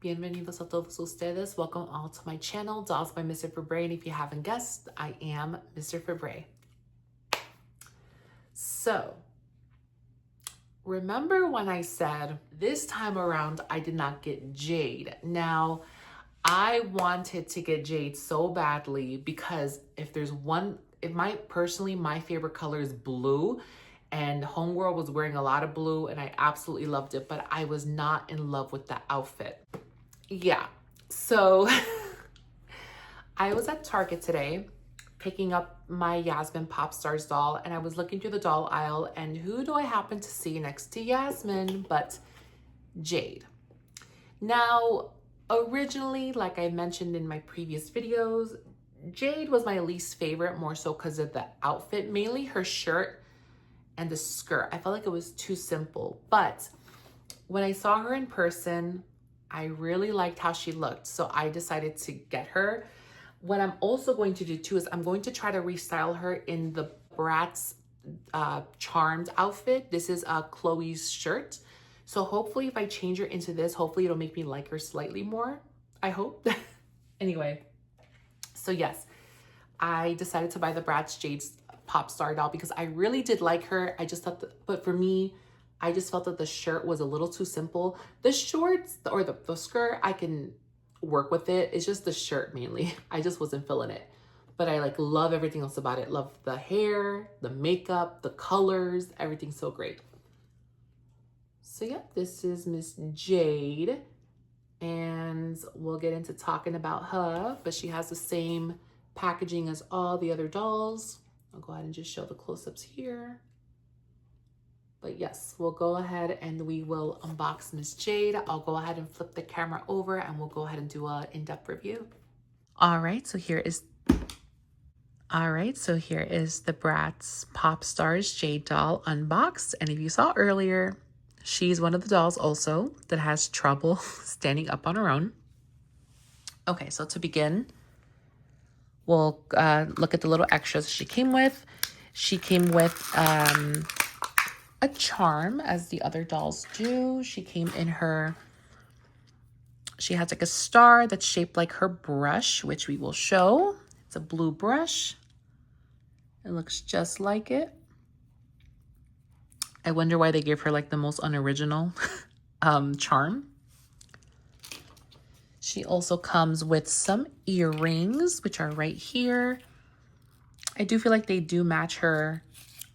Bienvenidos a todos ustedes. Welcome all to my channel, Dolls by Mr. Febre. And if you haven't guessed, I am Mr. Febre. So, remember when I said this time around I did not get Jade? Now, I wanted to get Jade so badly because if my favorite color is blue, and Homegirl was wearing a lot of blue and I absolutely loved it, but I was not in love with the outfit. Yeah, so I was at Target today picking up my Yasmin Pop Stars doll, and I was looking through the doll aisle, and who do I happen to see next to Yasmin but Jade? Now, originally, like I mentioned in my previous videos, Jade was my least favorite, more so because of the outfit, mainly her shirt and the skirt. I felt like it was too simple, but when I saw her in person, I really liked how she looked, so I decided to get her. What I'm also going to do too is I'm going to try to restyle her in the Bratz Charmed outfit. This is Chloe's shirt. So hopefully if I change her into this, hopefully it'll make me like her slightly more. I hope. Anyway, so yes, I decided to buy the Bratz Jade's Pop Star doll because I really did like her. I just thought, but for me, I just felt that the shirt was a little too simple. The shorts or the skirt, I can work with it. It's just the shirt mainly. I just wasn't feeling it. But I love everything else about it. Love the hair, the makeup, the colors, everything's so great. So yeah, this is Miss Jade. And we'll get into talking about her, but she has the same packaging as all the other dolls. I'll go ahead and just show the close-ups here. But yes, we'll go ahead and we will unbox Miss Jade. I'll go ahead and flip the camera over and we'll go ahead and do an in-depth review. All right, so here is the Bratz Pop Stars Jade doll unboxed. And if you saw earlier, she's one of the dolls also that has trouble standing up on her own. Okay, so to begin, we'll look at the little extras she came with. She came with a charm, as the other dolls do. She came in she has like a star that's shaped like her brush, which we will show. It's a blue brush. It looks just like it. I wonder why they gave her like the most unoriginal charm. She also comes with some earrings, which are right here. I do feel like they do match her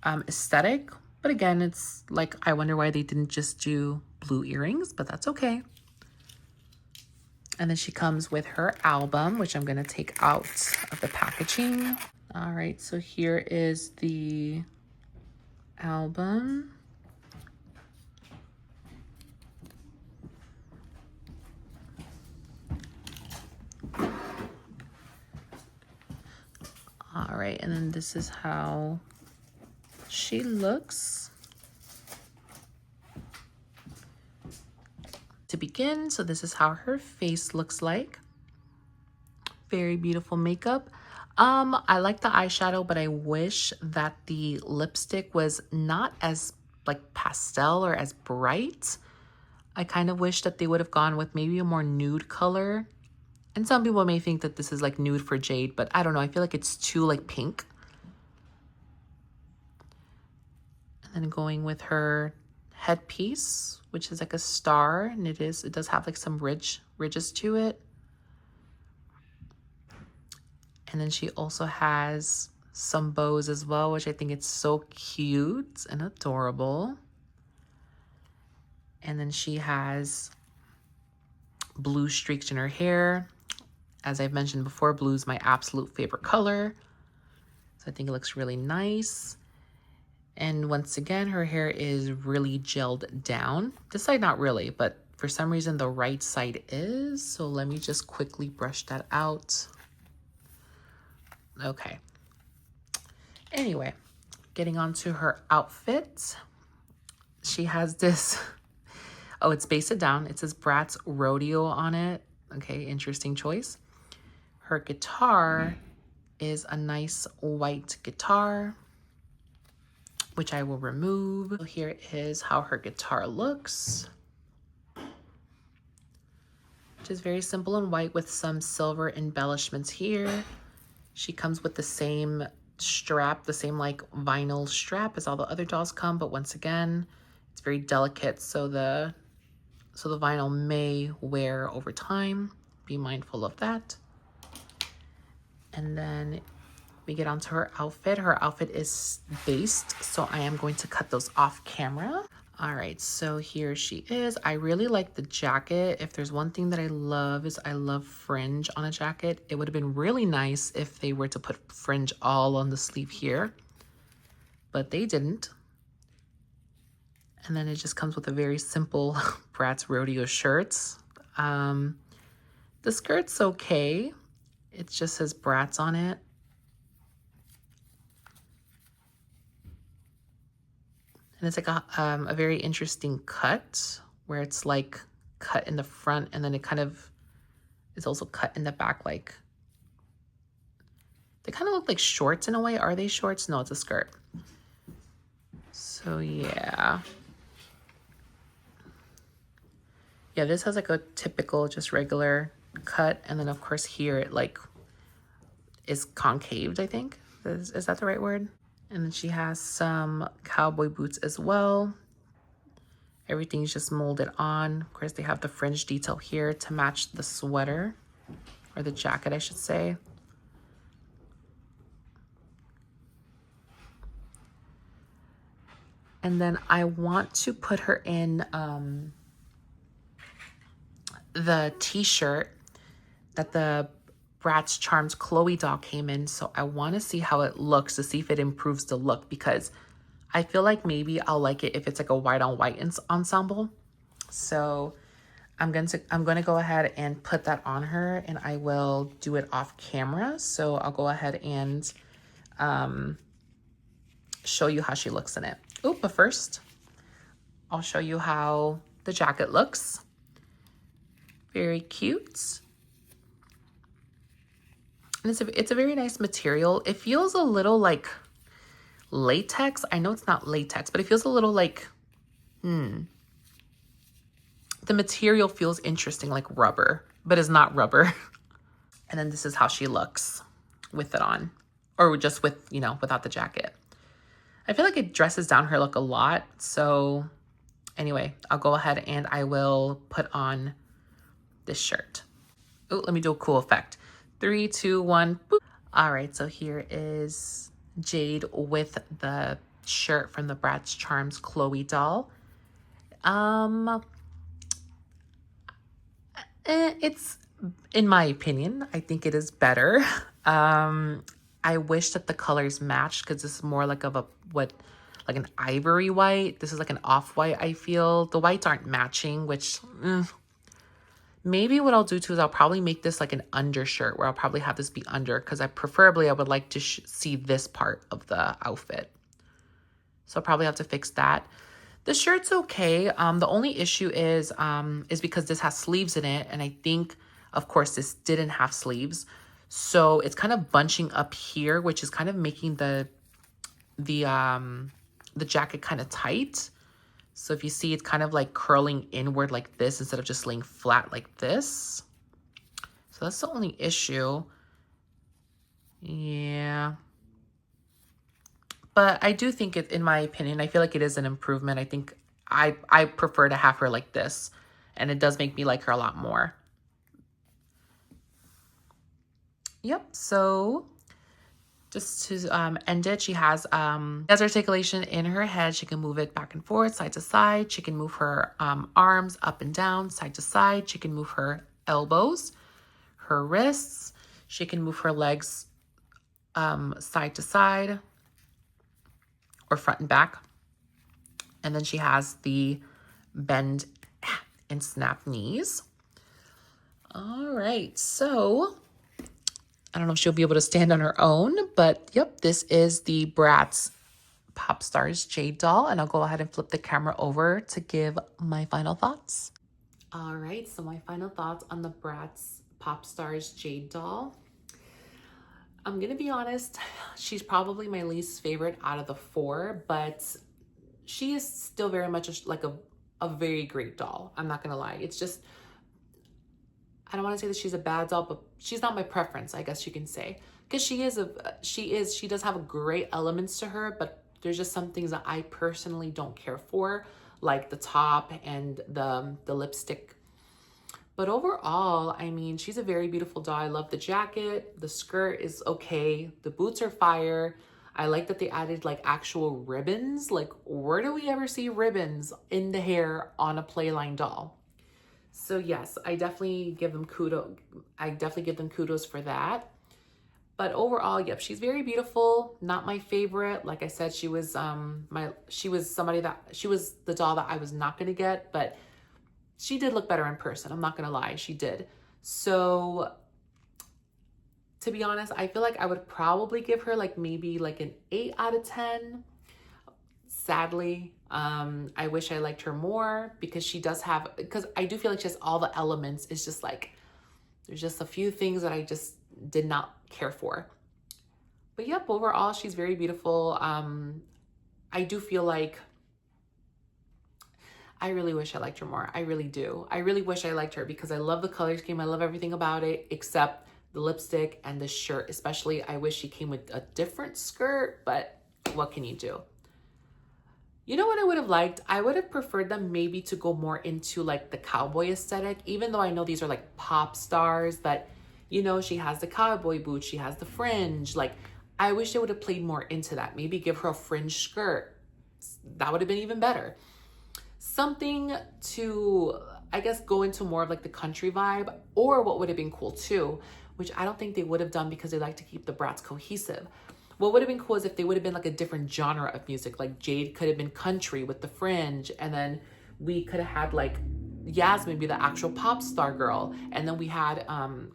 aesthetic. But again, it's like, I wonder why they didn't just do blue earrings, but that's okay. And then she comes with her album, which I'm going to take out of the packaging. All right, so here is the album. All right, and then this is how she looks. To begin, so this is how her face looks like. Very beautiful makeup. I like the eyeshadow, but I wish that the lipstick was not as like pastel or as bright. I kind of wish that they would have gone with maybe a more nude color. And some people may think that this is like nude for Jade, but I don't know. I feel like it's too like pink. And then going with her headpiece, which is like a star, and it does have like some ridges to it. And then she also has some bows as well, which I think it's so cute and adorable. And then she has blue streaks in her hair. As I've mentioned before, blue is my absolute favorite color. So I think it looks really nice. And once again, her hair is really gelled down. This side, not really, but for some reason, the right side is. So let me just quickly brush that out. Okay. Anyway, getting on to her outfit. She has this, oh, it's basted down. It says Bratz Rodeo on it. Okay, interesting choice. Her guitar is a nice white guitar, which I will remove. So here is how her guitar looks. which is very simple and white with some silver embellishments here. She comes with the same strap, the same like vinyl strap as all the other dolls come, but once again, it's very delicate, so the vinyl may wear over time. Be mindful of that. And then we get onto her outfit. Her outfit is based, so I am going to cut those off camera. All right, so here she is. I really like the jacket. If there's one thing that I love is I love fringe on a jacket. It would have been really nice if they were to put fringe all on the sleeve here, but they didn't. And then it just comes with a very simple Bratz rodeo shirt. The skirt's okay. It just says Bratz on it. And it's like a very interesting cut where it's like cut in the front and then it kind of is also cut in the back. Like they kind of look like shorts in a way. Are they shorts? No, it's a skirt. So yeah. Yeah, this has like a typical just regular cut. And then of course here it like is concaved, I think. Is that the right word? And then she has some cowboy boots as well. Everything's just molded on. Of course, they have the fringe detail here to match the sweater, or the jacket, I should say. And then I want to put her in the t-shirt that the Bratz Charms Chloe doll came in. So I want to see how it looks to see if it improves the look, because I feel like maybe I'll like it if it's like a white on white ensemble. So I'm going to go ahead and put that on her, and I will do it off camera. So I'll go ahead and show you how she looks in it. Oh, but first I'll show you how the jacket looks. Very cute. And it's a very nice material. It feels a little like latex. I know it's not latex, but it feels a little like, the material feels interesting, like rubber, but it's not rubber. And then this is how she looks with it on, or just with, you know, without the jacket. I feel like it dresses down her look a lot. So anyway, I'll go ahead and I will put on this shirt. Oh, let me do a cool effect. 3, 2, 1, boop. All right, so here is Jade with the shirt from the Bratz Charms Chloe doll. It's, in my opinion, I think it is better. I wish that the colors matched, because this is more like of a, like an ivory white. This is like an off-white, I feel. The whites aren't matching, which, maybe what I'll do too is I'll probably make this like an undershirt, where I'll probably have this be under, because I would like to see this part of the outfit. So I'll probably have to fix that. The shirt's okay. The only issue is because this has sleeves in it, and I think, of course, this didn't have sleeves. So it's kind of bunching up here, which is kind of making the jacket kind of tight. So if you see, it's kind of like curling inward like this instead of just laying flat like this. So that's the only issue. Yeah. But I do think it, in my opinion, I feel like it is an improvement. I think I prefer to have her like this, and it does make me like her a lot more. Yep, so just to end it, she has articulation in her head. She can move it back and forth, side to side. She can move her arms up and down, side to side. She can move her elbows, her wrists. She can move her legs side to side or front and back. And then she has the bend and snap knees. All right, so I don't know if she'll be able to stand on her own, but yep, this is the Bratz Pop Starz Jade doll, and I'll go ahead and flip the camera over to give my final thoughts. All right, so my final thoughts on the Bratz Pop Starz Jade doll. I'm gonna be honest, she's probably my least favorite out of the 4, but she is still very much like a very great doll. I'm not gonna lie. It's just, I don't want to say that she's a bad doll, but she's not my preference, I guess you can say. Because she does have great elements to her, but there's just some things that I personally don't care for, like the top and the lipstick. But overall, I mean, she's a very beautiful doll. I love the jacket. The skirt is okay. The boots are fire. I like that they added like actual ribbons. Like, where do we ever see ribbons in the hair on a Playline doll? So yes, I definitely give them kudos. I definitely give them kudos for that. But overall, yep, she's very beautiful. Not my favorite. Like I said, she was she was the doll that I was not gonna get, but she did look better in person. I'm not gonna lie, she did. So to be honest, I feel like I would probably give her like maybe like an 8 out of 10. Sadly, I wish I liked her more because she does have, because I do feel like she has all the elements. It's just like, there's just a few things that I just did not care for. But yep, overall, she's very beautiful. I do feel like I really wish I liked her more. I really do. I really wish I liked her because I love the color scheme. I love everything about it except the lipstick and the shirt. Especially, I wish she came with a different skirt, but what can you do? You know what I would have liked? I would have preferred them maybe to go more into like the cowboy aesthetic, even though I know these are like pop stars, but you know, she has the cowboy boots, she has the fringe. Like, I wish they would have played more into that. Maybe give her a fringe skirt. That would have been even better. Something to, I guess, go into more of like the country vibe, or what would have been cool too, which I don't think they would have done because they like to keep the Bratz cohesive. What would have been cool is if they would have been like a different genre of music, like Jade could have been country with the fringe, and then we could have had like Yasmin be the actual pop star girl, and then we had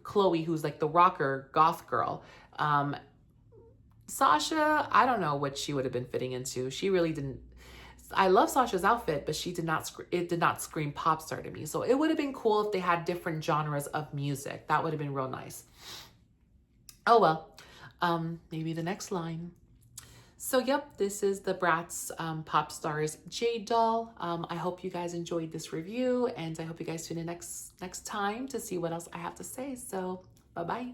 Chloe, who's like the rocker goth girl. Sasha, I don't know what she would have been fitting into. She really didn't. I love Sasha's outfit, but she did not. It did not scream pop star to me. So it would have been cool if they had different genres of music. That would have been real nice. Oh well. Maybe the next line. So yep, this is the Bratz Pop Stars Jade doll. I hope you guys enjoyed this review, and I hope you guys tune in next time to see what else I have to say. So bye-bye.